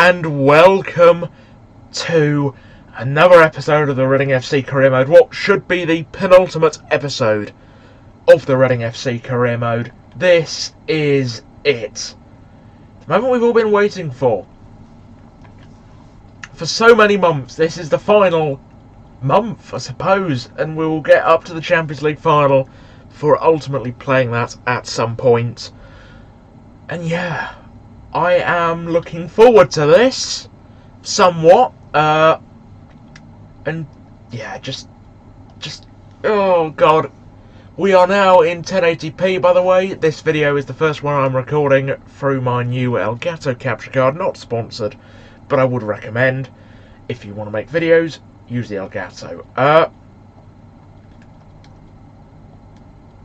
and welcome to another episode of the Reading FC Career Mode. What should be the penultimate episode of the Reading FC Career Mode. This is it. The moment we've all been waiting for so many months. This is the final month, I suppose, and we'll get up to the Champions League final before ultimately playing that at some point. And yeah, I am looking forward to this somewhat. And yeah, just oh god. We are now in 1080p, by the way. This video is the first one I'm recording through my new Elgato capture card. Not sponsored, but I would recommend, if you want to make videos, use the Elgato.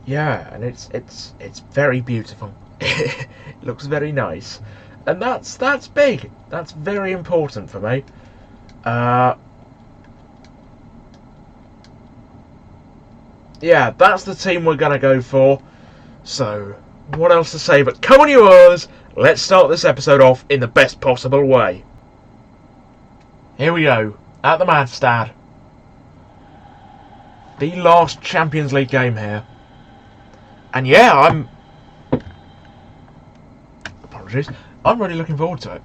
Yeah, and it's very beautiful. It looks very nice, and that's big. That's very important for me. Yeah, that's the team we're gonna go for. So, what else to say? But come on, you others, let's start this episode off in the best possible way. Here we go, at the Madstad. The last Champions League game here. And yeah, I'm really looking forward to it.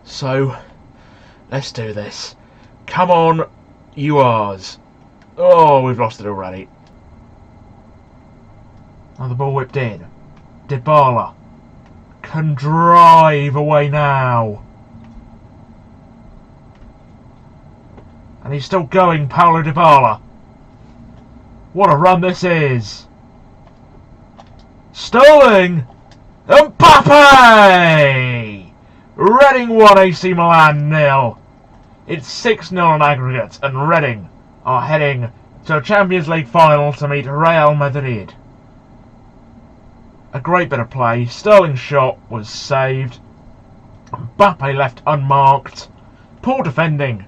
So, let's do this. Come on, you ours. Oh, we've lost it already. Now the ball whipped in. Dybala can drive away now. And he's still going, Paulo Dybala. What a run this is. Sterling. Mbappe! Reading 1, AC Milan 0. It's 6-0 on aggregate, and Reading are heading to a Champions League final to meet Real Madrid. A great bit of play. Sterling's shot was saved. Mbappe left unmarked. Poor defending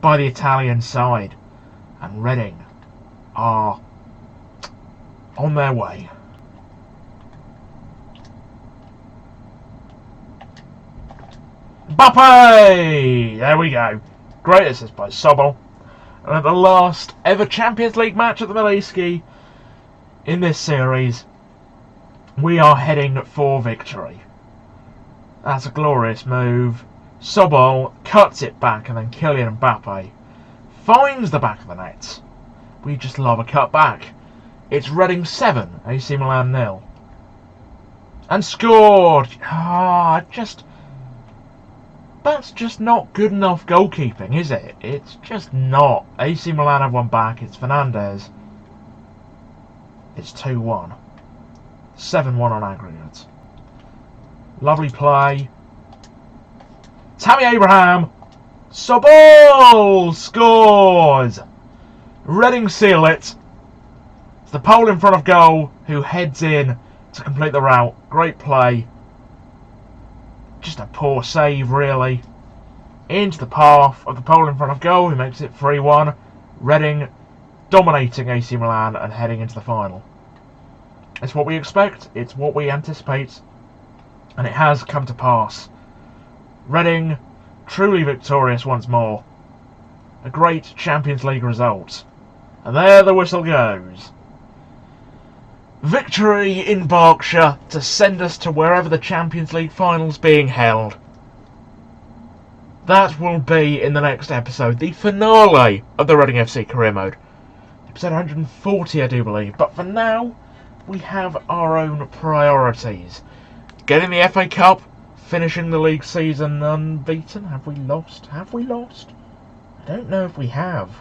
by the Italian side. And Reading are on their way. Mbappe! There we go. Great assist by Sobol. And at the last ever Champions League match at the Miliski in this series, we are heading for victory. That's a glorious move. Sobol cuts it back, and then Kylian Mbappe finds the back of the net. We just love a cut back. It's Reading 7, AC Milan 0. And scored! That's just not good enough goalkeeping, is it? It's just not. AC Milan have one back. It's Fernandez. It's 2-1. 7-1 on aggregate. Lovely play. Tammy Abraham. Sobol scores. Reading seal it. It's the Pole in front of goal who heads in to complete the route. Great play. Just a poor save, really. Into the path of the Pole in front of goal, who makes it 3-1. Reading dominating AC Milan and heading into the final. It's what we expect, it's what we anticipate, and it has come to pass. Reading truly victorious once more. A great Champions League result. And there the whistle goes. Victory in Berkshire to send us to wherever the Champions League final's being held. That will be in the next episode, the finale of the Reading FC Career Mode. Episode 140, I do believe. But for now, we have our own priorities. Getting the FA Cup, finishing the league season unbeaten. Have we lost? Have we lost? I don't know if we have.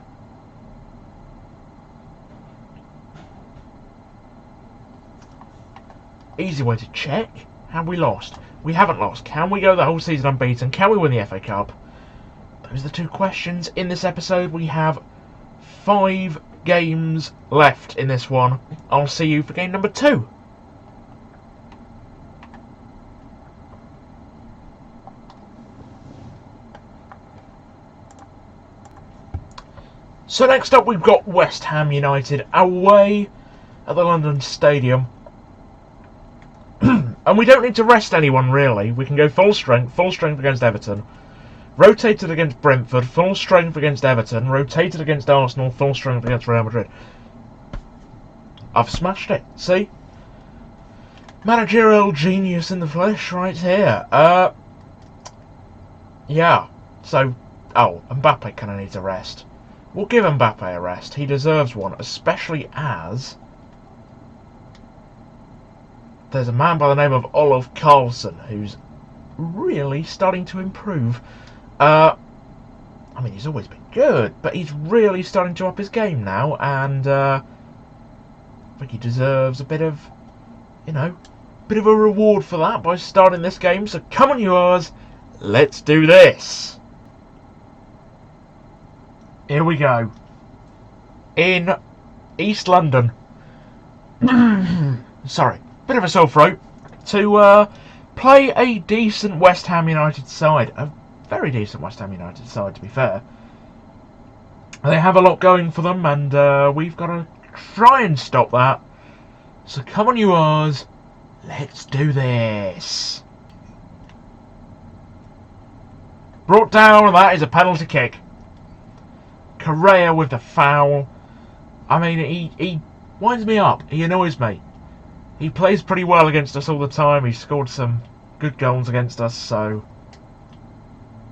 Easy way to check. Have we lost? We haven't lost. Can we go the whole season unbeaten? Can we win the FA Cup? Those are the two questions in this episode. We have 5 games left in this one. I'll see you for game number 2. So next up we've got West Ham United away at the London Stadium. And we don't need to rest anyone, really. We can go full strength against Everton. Rotated against Brentford, full strength against Everton. Rotated against Arsenal, full strength against Real Madrid. I've smashed it. See? Managerial genius in the flesh right here. Yeah. So, Mbappe kind of needs a rest. We'll give Mbappe a rest. He deserves one, especially as there's a man by the name of Olof Karlsson who's really starting to improve. I mean, he's always been good, but he's really starting to up his game now, and I think he deserves a bit of, bit of a reward for that by starting this game. So come on, yours, let's do this. Here we go. In East London. Sorry, bit of a sore throat. To play a decent West Ham United side. A very decent West Ham United side, to be fair. They have a lot going for them, and we've got to try and stop that. So come on, yours, let's do this. Brought down, and that is a penalty kick. Correa with the foul. I mean, he winds me up. He annoys me. He plays pretty well against us all the time. He scored some good goals against us, so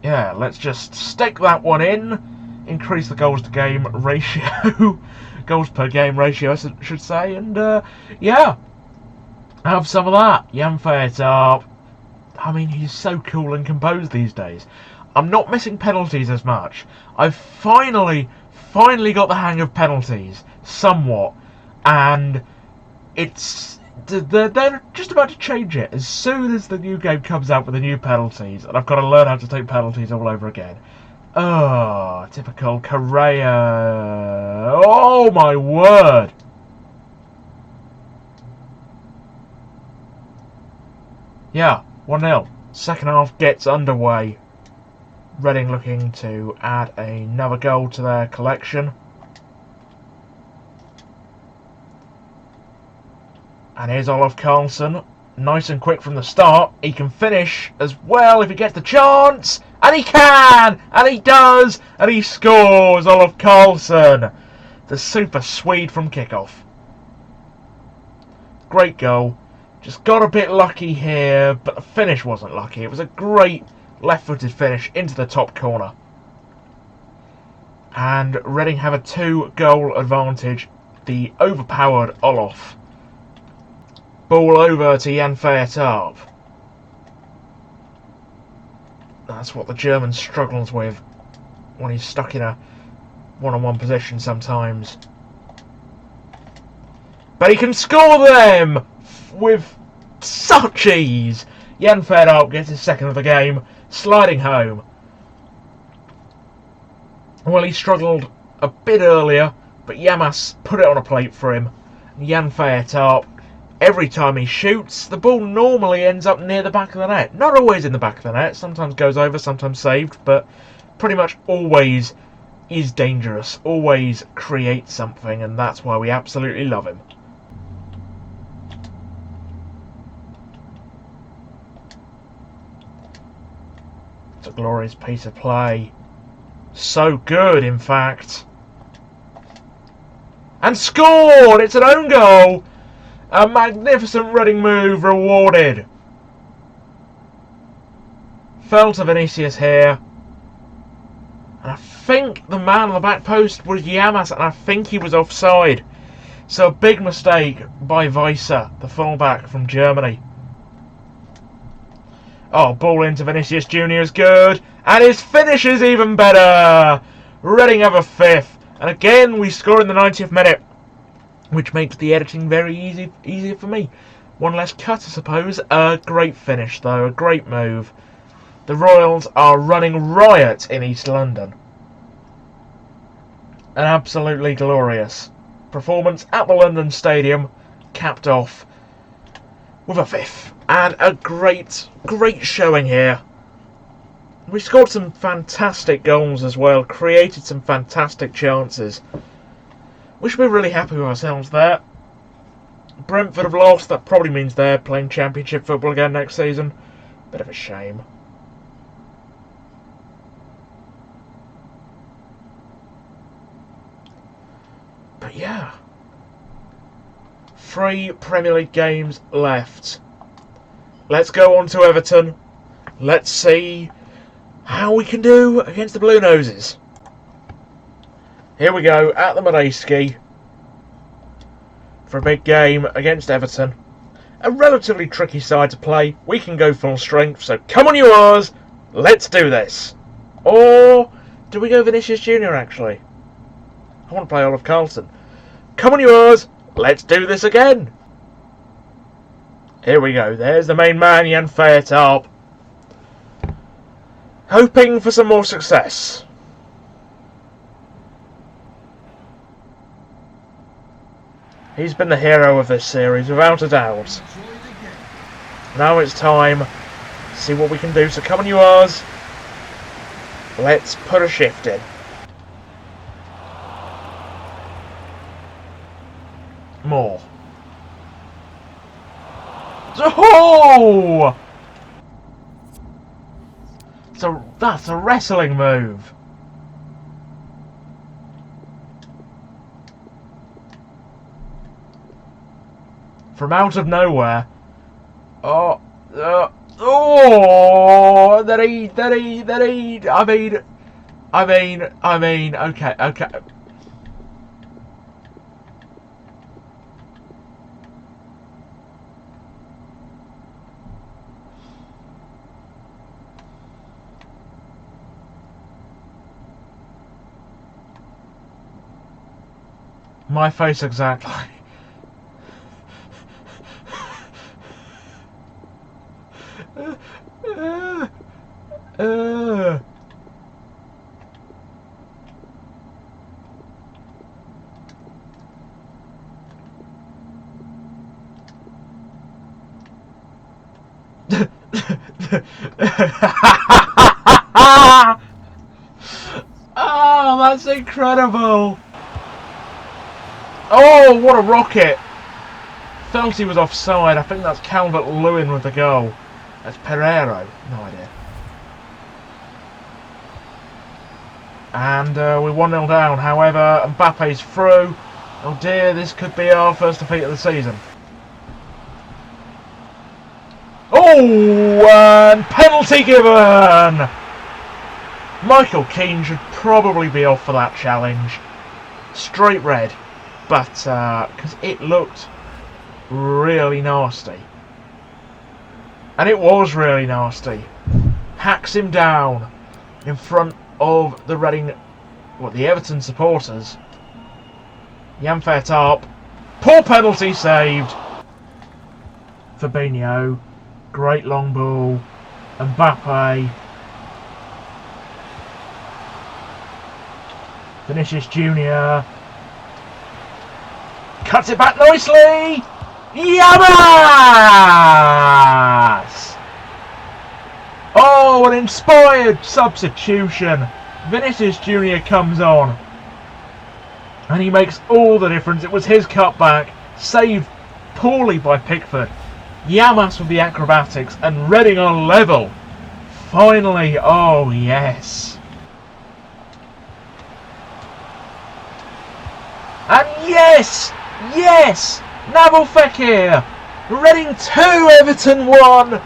yeah, let's just stick that one in. Increase the goals to game ratio. Goals per game ratio, I should say. And yeah, have some of that. Janfert up. I mean, he's so cool and composed these days. I'm not missing penalties as much. I've finally got the hang of penalties, somewhat. And they're just about to change it as soon as the new game comes out with the new penalties. And I've got to learn how to take penalties all over again. Oh, typical Correa. Oh, my word. Yeah, 1-0. Second half gets underway. Reading looking to add another goal to their collection. And here's Olof Karlsson. Nice and quick from the start. He can finish as well if he gets the chance. And he can! And he does! And he scores! Olof Karlsson. The super Swede from kickoff. Great goal. Just got a bit lucky here, but the finish wasn't lucky. It was a great left-footed finish into the top corner. And Reading have a 2-goal advantage. The overpowered Olof. Ball over to Janfert up. That's what the German struggles with when he's stuck in a one-on-one position sometimes. But he can score them with such ease. Janfert up gets his second of the game, sliding home. Well, he struggled a bit earlier, but Yamas put it on a plate for him. Janfert up. Every time he shoots, the ball normally ends up near the back of the net. Not always in the back of the net. Sometimes goes over, sometimes saved, but pretty much always is dangerous. Always creates something, and that's why we absolutely love him. It's a glorious piece of play. So good, in fact. And scored! It's an own goal! A magnificent Reading move rewarded. Fell to Vinicius here. And I think the man on the back post was Yamas, and I think he was offside. So a big mistake by Weiser, the fullback from Germany. Oh, ball into Vinicius Jr. is good. And his finish is even better. Reading have a fifth. And again, we score in the 90th minute. Which makes the editing very easier for me. One less cut, I suppose. A great finish, though. A great move. The Royals are running riot in East London. An absolutely glorious performance at the London Stadium. Capped off with a fifth. And a great showing here. We scored some fantastic goals as well. Created some fantastic chances. We should be really happy with ourselves there. Brentford have lost. That probably means they're playing Championship football again next season. Bit of a shame. But yeah. 3 Premier League games left. Let's go on to Everton. Let's see how we can do against the Blue Noses. Here we go at the Madejski for a big game against Everton. A relatively tricky side to play. We can go full strength, so come on you Rs, let's do this. Or do we go Vinicius Jr. actually? I want to play Olive Carlton. Come on you Rs, let's do this again. Here we go. There's the main man, Jan Fairtarp. Hoping for some more success. He's been the hero of this series, without a doubt. Now it's time to see what we can do. So come on you Rs. Let's put a shift in. More. Oh! So that's a wrestling move. From out of nowhere. Oh, I mean, okay. My face exactly. Oh, that's incredible. Oh, what a rocket. Felt he was offside. I think that's Calvert-Lewin with the goal. That's Pereiro. No idea. And we're 1-0 down. However, Mbappe's through. Oh dear, this could be our first defeat of the season. Oh, and penalty given! Michael Keane should probably be off for that challenge. Straight red. But, because it looked really nasty. And it was really nasty. Hacks him down in front of the the Everton supporters. Jan Fairtarp. Poor penalty saved. Fabinho. Great long ball. Mbappe. Vinicius Jr. Cuts it back nicely. Yamas! Oh, an inspired substitution. Vinicius Jr. comes on. And he makes all the difference. It was his cutback. Saved poorly by Pickford. Yamas with the acrobatics. And Reading on level. Finally. Oh, yes. And yes! Yes! Nabil Fekir! Reading 2, Everton 1!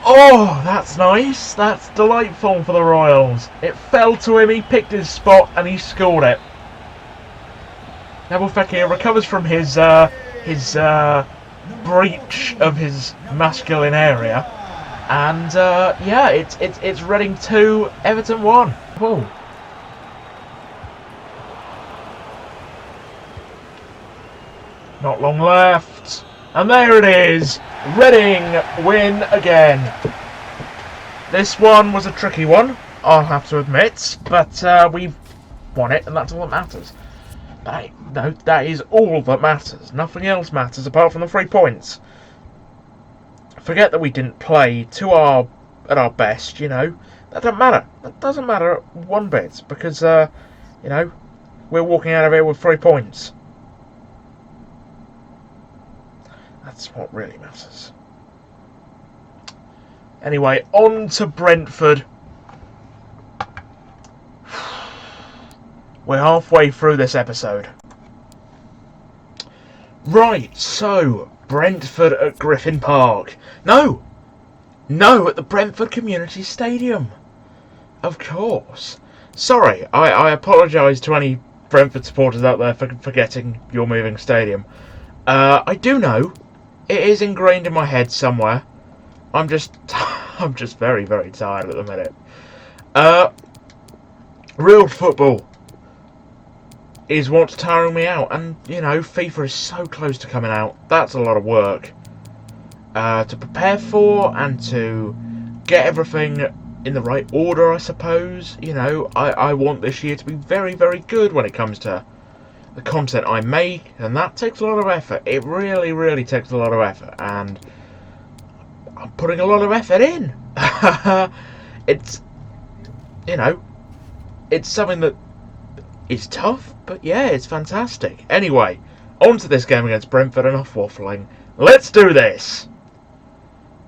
Oh, that's nice. That's delightful for the Royals. It fell to him, he picked his spot and he scored it. Nabil Fekir recovers from his breach of his masculine area. And yeah, it's Reading 2, Everton 1. Whoa. Not long left. And there it is. Reading win again. This one was a tricky one, I'll have to admit. But we've won it, and that's all that matters. That is all that matters. Nothing else matters apart from the 3 points. Forget that we didn't play at our best, you know. That doesn't matter. That doesn't matter one bit. Because, you know, we're walking out of here with 3 points. That's what really matters. Anyway, on to Brentford. We're halfway through this episode. Right, so Brentford at Griffin Park. No, at the Brentford Community Stadium. Of course. Sorry, I apologise to any Brentford supporters out there for forgetting your moving stadium. I do know it is ingrained in my head somewhere. I'm just very, very tired at the minute. Real football is what's tiring me out, and you know, FIFA is so close to coming out. That's a lot of work to prepare for and to get everything in the right order, I suppose. You know, I want this year to be very, very good when it comes to the content I make, and that takes a lot of effort. It really, really takes a lot of effort, and I'm putting a lot of effort in. It's, you know, it's something that is tough, but yeah, it's fantastic. Anyway, on to this game against Brentford. Enough waffling. Let's do this.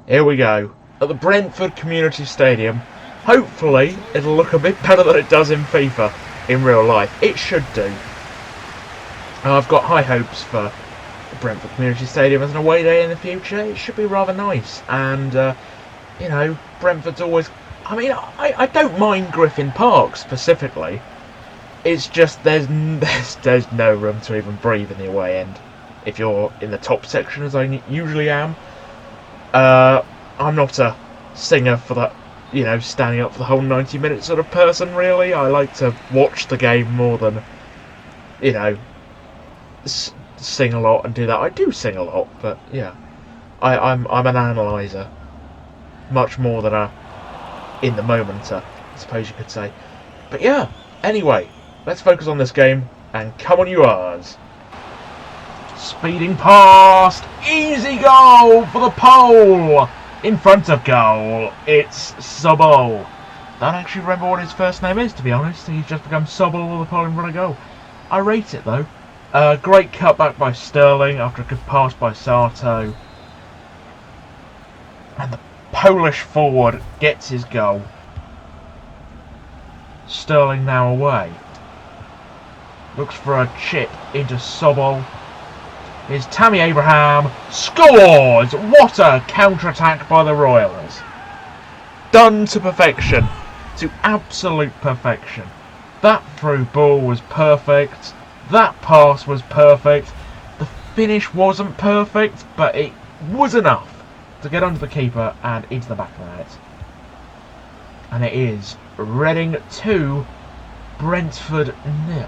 Here we go. At the Brentford Community Stadium. Hopefully, it'll look a bit better than it does in FIFA in real life. It should do. I've got high hopes for the Brentford Community Stadium as an away day in the future. It should be rather nice. And, you know, Brentford's always... I mean, I don't mind Griffin Park specifically. It's just there's no room to even breathe in the away end. If you're in the top section, as I usually am. I'm not a singer for that, you know, standing up for the whole 90 minutes sort of person, really. I like to watch the game more than, you know, sing a lot and do that. I do sing a lot, but yeah, I'm an analyzer, much more than a in the momenter, I suppose you could say. But yeah, anyway, let's focus on this game and come on you ours. Speeding past, easy goal for the pole. In front of goal, it's Sobol. Don't actually remember what his first name is, to be honest. He's just become Sobol with the pole in front of goal. I rate it though. Great cutback by Sterling after a good pass by Sato. And the Polish forward gets his goal. Sterling now away. Looks for a chip into Sobol. Here's Tammy Abraham. Scores! What a counter-attack by the Royals. Done to perfection. To absolute perfection. That through ball was perfect. That pass was perfect. The finish wasn't perfect, but it was enough to get under the keeper and into the back of the net. And it is Reading 2, Brentford 0.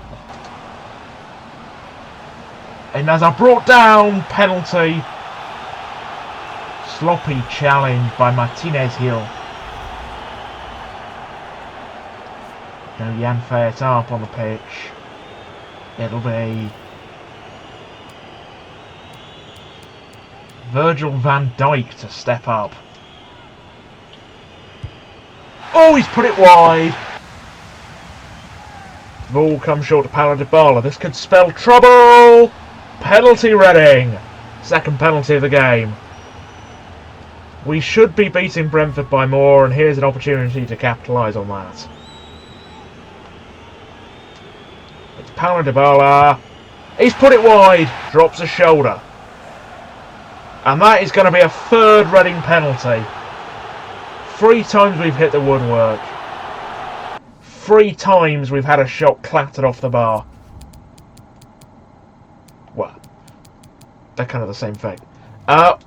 And as I brought down, penalty. Sloppy challenge by Martinez Hill. Now Jan Fayet up on the pitch. It'll be Virgil van Dijk to step up. Oh, he's put it wide. The ball comes short to Paulo Dybala. This could spell trouble. Penalty Reading. Second penalty of the game. We should be beating Brentford by more, and here's an opportunity to capitalise on that. It's Paulo Dybala. He's put it wide. Drops a shoulder. And that is going to be a third Reading penalty. 3 times we've hit the woodwork. 3 times we've had a shot clattered off the bar. Well, they're kind of the same thing. I'm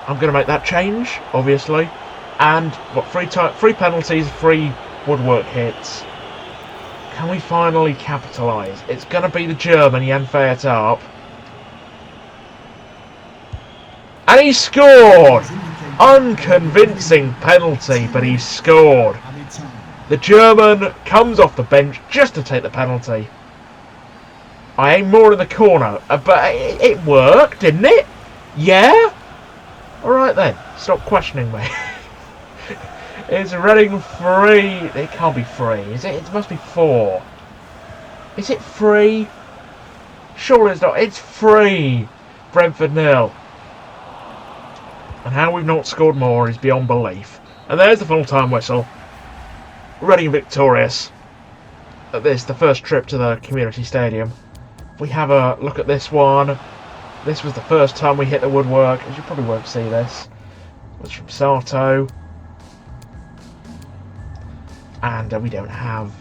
going to make that change, obviously. And what? 3 penalties, 3 woodwork hits. Can we finally capitalise? It's going to be the German Jan Fayet up. And he scored! Unconvincing penalty, but he scored. The German comes off the bench just to take the penalty. I aim more in the corner, but it worked, didn't it? Yeah? Alright then, stop questioning me. It's Reading 3. It can't be 3, is it? It must be 4. Is it 3? Surely it's not. It's 3. Brentford 0. And how we've not scored more is beyond belief. And there's the full-time whistle. Reading victorious at this, the first trip to the community stadium. If we have a look at this one, this was the first time we hit the woodwork, as you probably won't see this. It was from Sato. And we don't have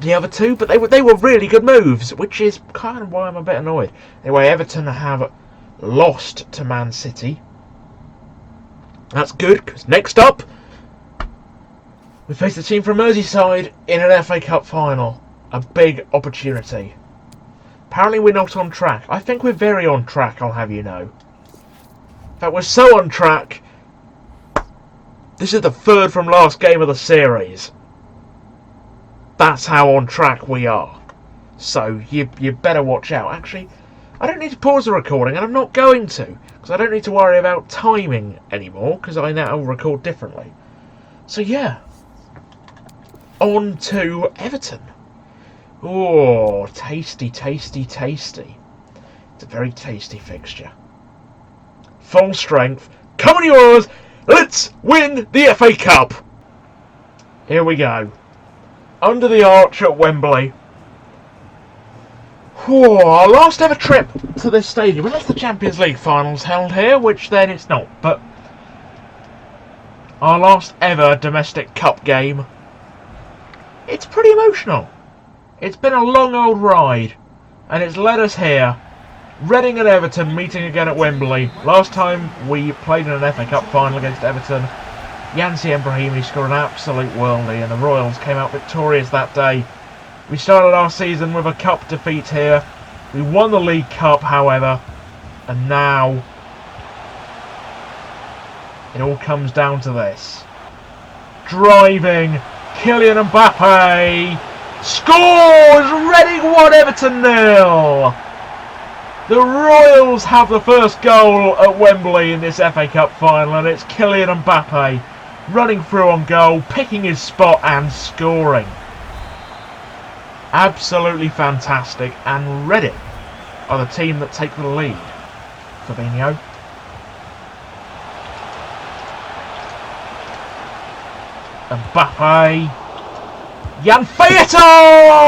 the other two, but they were really good moves, which is kind of why I'm a bit annoyed. Anyway, Everton have lost to Man City. That's good, because next up, we face the team from Merseyside in an FA Cup final. A big opportunity. Apparently we're not on track. I think we're very on track, I'll have you know. In fact, we're so on track, this is the third from last game of the series. That's how on track we are. So you better watch out. Actually, I don't need to pause the recording, and I'm not going to, because I don't need to worry about timing anymore, because I now record differently. So yeah, on to Everton. Oh, tasty, tasty, tasty. It's a very tasty fixture. Full strength. Come on, yours! Let's win the FA Cup! Here we go. Under the arch at Wembley. Whoa, our last ever trip to this stadium. Unless the Champions League finals held here, which then it's not. But our last ever domestic cup game. It's pretty emotional. It's been a long old ride. And it's led us here. Reading and Everton meeting again at Wembley. Last time we played in an FA Cup final against Everton, Yancy Brahimi scored an absolute worldie and the Royals came out victorious that day. We started our season with a cup defeat here. We won the League Cup, however, and now it all comes down to this. Driving, Kylian Mbappe scores! Reading 1, Everton 0. The Royals have the first goal at Wembley in this FA Cup final, and it's Kylian Mbappe running through on goal, picking his spot and scoring. Absolutely fantastic, and Reading are the team that take the lead. Fabinho. Mbappe. Jan Feyertorp!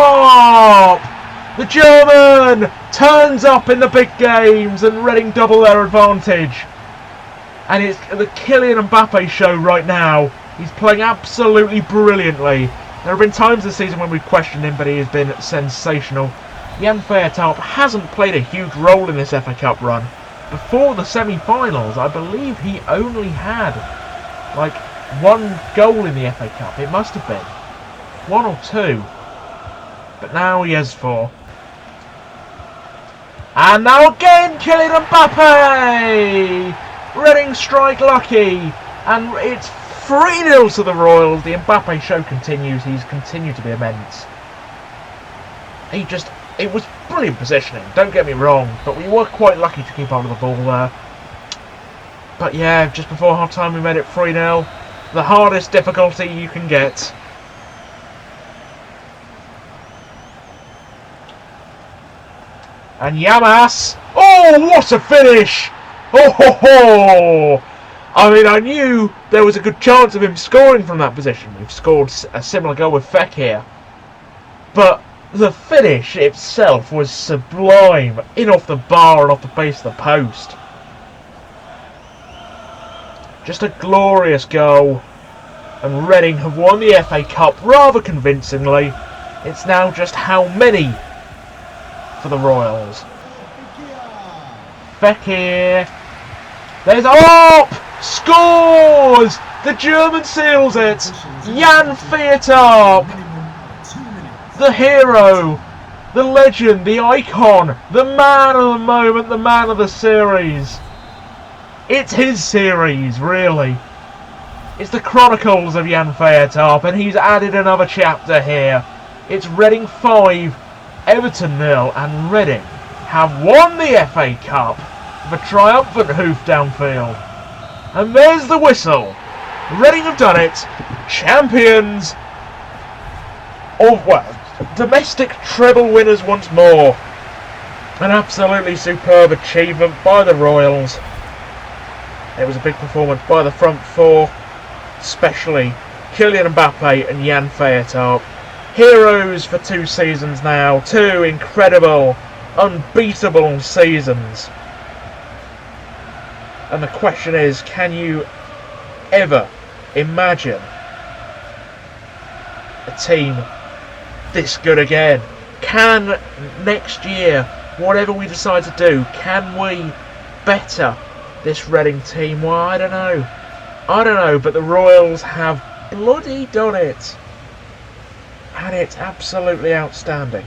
The German turns up in the big games and Reading double their advantage. And it's the Kylian Mbappe show right now. He's playing absolutely brilliantly. There have been times this season when we've questioned him, but he has been sensational. Jan Feyertorp hasn't played a huge role in this FA Cup run. Before the semi-finals, I believe he only had like 1 goal in the FA Cup. It must have been 1 or 2. But now he has 4. And now again, Kylian Mbappe! Reading strike lucky. And it's 3-0 to the Royals. The Mbappe show continues. He's continued to be immense. It was brilliant positioning, don't get me wrong. But we were quite lucky to keep hold of the ball there. But yeah, just before half time we made it 3-0. The hardest difficulty you can get. And Yamas, oh, what a finish! Oh, ho, ho. I mean, I knew there was a good chance of him scoring from that position. We've scored a similar goal with Feck here. But the finish itself was sublime. In off the bar and off the base of the post. Just a glorious goal. And Reading have won the FA Cup rather convincingly. It's now just how many for the Royals. Fekir. There's up! Scores! The German seals it! Jan Feyertorp! The hero! The legend! The icon! The man of the moment! The man of the series! It's his series, really. It's the Chronicles of Jan Feyertorp, and he's added another chapter here. It's Reading 5, Everton 0, and Reading have won the FA Cup with a triumphant hoof downfield. And there's the whistle. Reading have done it. Champions of, well, domestic treble winners once more. An absolutely superb achievement by the Royals. It was a big performance by the front four, especially Kylian Mbappe and Jan Feiertarp. Heroes for 2 seasons now, 2 incredible, unbeatable seasons. And the question is, can you ever imagine a team this good again? Can next year, whatever we decide to do, can we better this Reading team? Well, I don't know, but the Royals have bloody done it, and it's absolutely outstanding.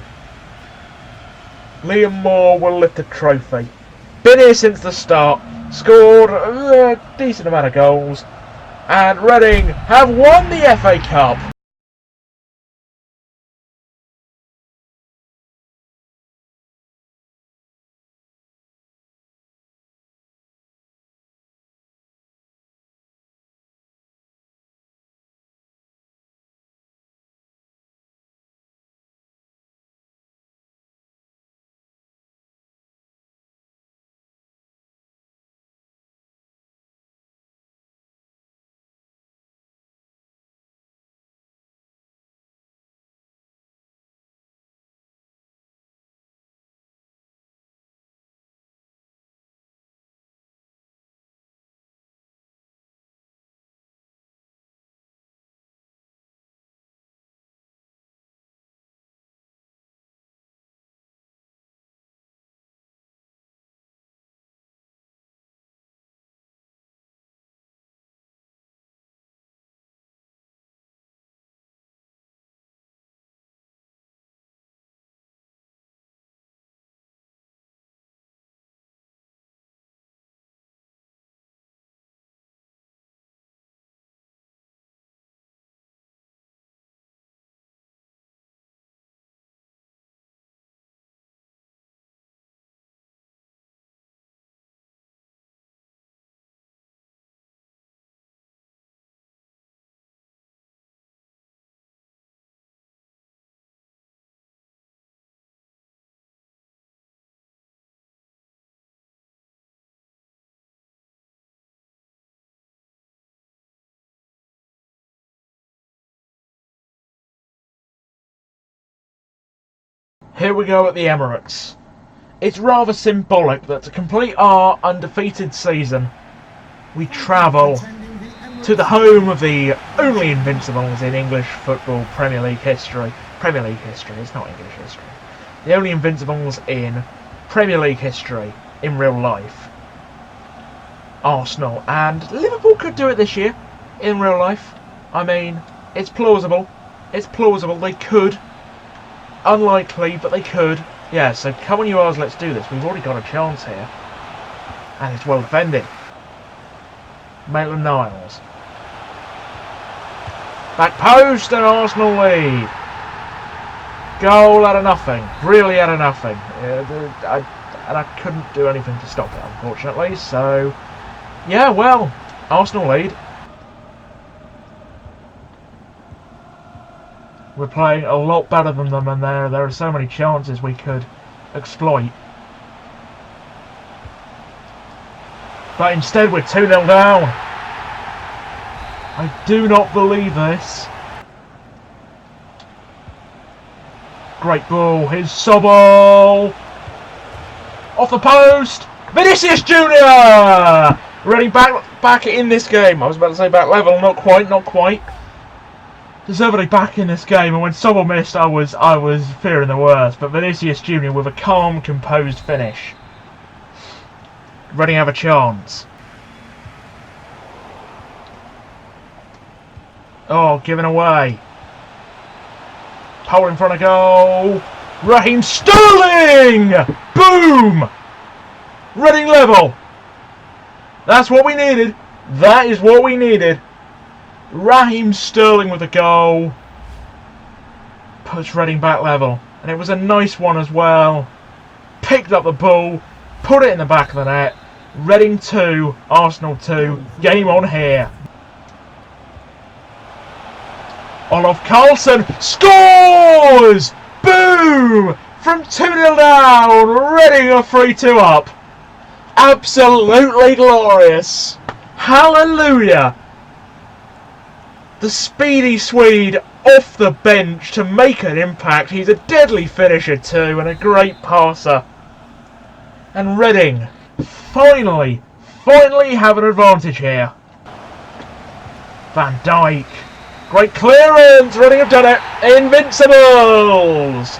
Liam Moore will lift the trophy. Been here since the start, scored a decent amount of goals, and Reading have won the FA Cup. Here we go at the Emirates. It's rather symbolic that to complete our undefeated season, we travel to the home of the only Invincibles in English football Premier League history. Premier League history, it's not English history. The only Invincibles in Premier League history in real life. Arsenal, and Liverpool could do it this year in real life. I mean, it's plausible. It's plausible. They could. Unlikely, but they could. Yeah, so come on you Rs, let's do this. We've already got a chance here. And it's well defended. Maitland-Niles. Back post and Arsenal lead. Goal out of nothing. Really out of nothing. And I couldn't do anything to stop it, unfortunately. So, yeah, well, Arsenal lead. We're playing a lot better than them, and there are so many chances we could exploit. But instead we're 2-0 down. I do not believe this. Great ball, here's Sobol. Off the post. Vinicius Junior! Reading back in this game. I was about to say back level, not quite. Deservedly back in this game, and when Sobol missed, I was fearing the worst. But Vinicius Junior with a calm, composed finish. Reading have a chance. Oh, given away. Pole in front of goal. Raheem Sterling! Boom! Reading level. That's what we needed. That is what we needed. Raheem Sterling with a goal. Puts Reading back level. And it was a nice one as well. Picked up the ball. Put it in the back of the net. Reading 2, Arsenal 2. Game on here. Olof Karlsson scores! Boom! from 2-0 down. Reading are 3-2 up. Absolutely glorious. Hallelujah. The speedy Swede off the bench to make an impact. He's a deadly finisher too and a great passer. And Reading finally have an advantage here. Van Dijk. Great clearance. Reading have done it. Invincibles.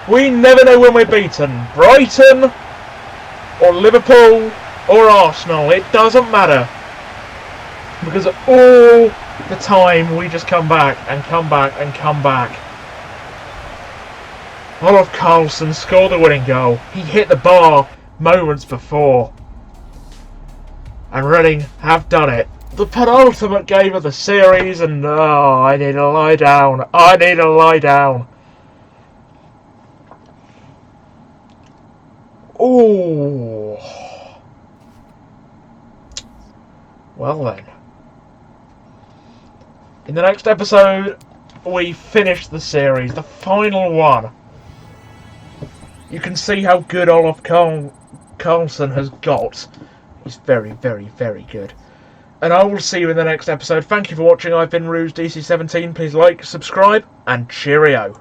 We never know when we're beaten. Brighton or Liverpool or Arsenal. It doesn't matter. Because all the time we just come back and come back and come back. Olof Karlsson scored the winning goal. He hit the bar moments before. And Reading have done it. The penultimate game of the series, and oh, I need to lie down. I need to lie down. Oh. Well then. In the next episode, we finish the series, the final one. You can see how good Olof Karlsson has got. He's very, very, very good. And I will see you in the next episode. Thank you for watching. I've been Rouge DC17. Please like, subscribe, and cheerio.